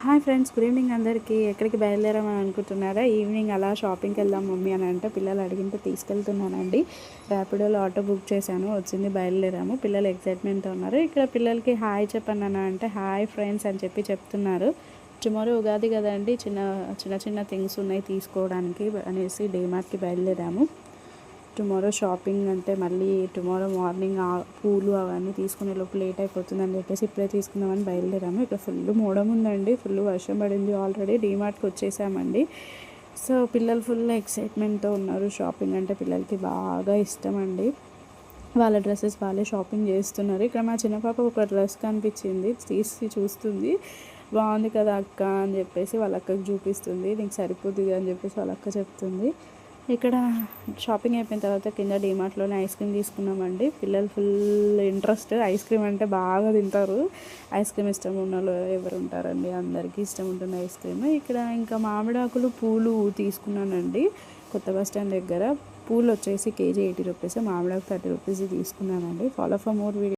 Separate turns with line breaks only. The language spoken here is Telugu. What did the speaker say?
హాయ్ ఫ్రెండ్స్, గుడ్ ఈవినింగ్ అందరికీ. ఎక్కడికి బయలుదేరామని అనుకుంటున్నారా? ఈవినింగ్ అలా షాపింగ్కి వెళ్దాం మమ్మీ అని అంటే పిల్లలు అడిగింటే తీసుకెళ్తున్నానండి. ర్యాపిడోలో ఆటో బుక్ చేశాను, వచ్చింది, బయలుదేరాము. పిల్లలు ఎక్సైట్మెంట్తో ఉన్నారు. ఇక్కడ పిల్లలకి హాయ్ చెప్పండి అన్న అంటే హాయ్ ఫ్రెండ్స్ అని చెప్తున్నారు. టుమారో ఉగాది కదండి, చిన్న చిన్న థింగ్స్ ఉన్నాయి తీసుకోవడానికి అనేసి డీమార్ట్కి బయలుదేరాము. టుమారో షాపింగ్ అంటే మళ్ళీ టుమారో మార్నింగ్ పూలు అవన్నీ తీసుకునే లోపు లేట్ అయిపోతుందని చెప్పేసి ఇప్పుడే తీసుకుందామని బయలుదేరాము. ఇక్కడ ఫుల్ మోడం ఉందండి, ఫుల్ వర్షం పడింది. ఆల్రెడీ డీమార్ట్కి వచ్చేసామండి. సో పిల్లలు ఫుల్ ఎక్సైట్మెంట్తో ఉన్నారు. షాపింగ్ అంటే పిల్లలకి బాగా ఇష్టం అండి. వాళ్ళ డ్రెస్సెస్ వాళ్ళే షాపింగ్ చేస్తున్నారు. ఇక్కడ మా చిన్న పాప ఒక డ్రెస్ కనిపించింది, తీసి చూస్తుంది. బాగుంది కదా అక్క అని చెప్పేసి వాళ్ళ అక్కకి చూపిస్తుంది. నీకు సరిపోతుంది అని చెప్పేసి వాళ్ళ అక్క చెప్తుంది. ఇక్కడ షాపింగ్ అయిపోయిన తర్వాత కింద డీమార్ట్లోనే ఐస్ క్రీమ్ తీసుకున్నామండి. పిల్లలు ఫుల్ ఇంట్రెస్ట్, ఐస్ క్రీమ్ అంటే బాగా తింటారు. ఐస్ క్రీమ్ ఇష్టం ఉన్న వాళ్ళు ఎవరు ఉంటారండి, అందరికీ ఇష్టం ఉంటుంది ఐస్ క్రీమ్. ఇక్కడ ఇంకా మామిడాకులు పూలు తీసుకున్నానండి కొత్త బస్ స్టాండ్ దగ్గర. పూలు వచ్చేసి కేజీ 80 రూపీస్, మామిడాకు 30 రూపీస్ తీసుకున్నానండి. Follow for more video.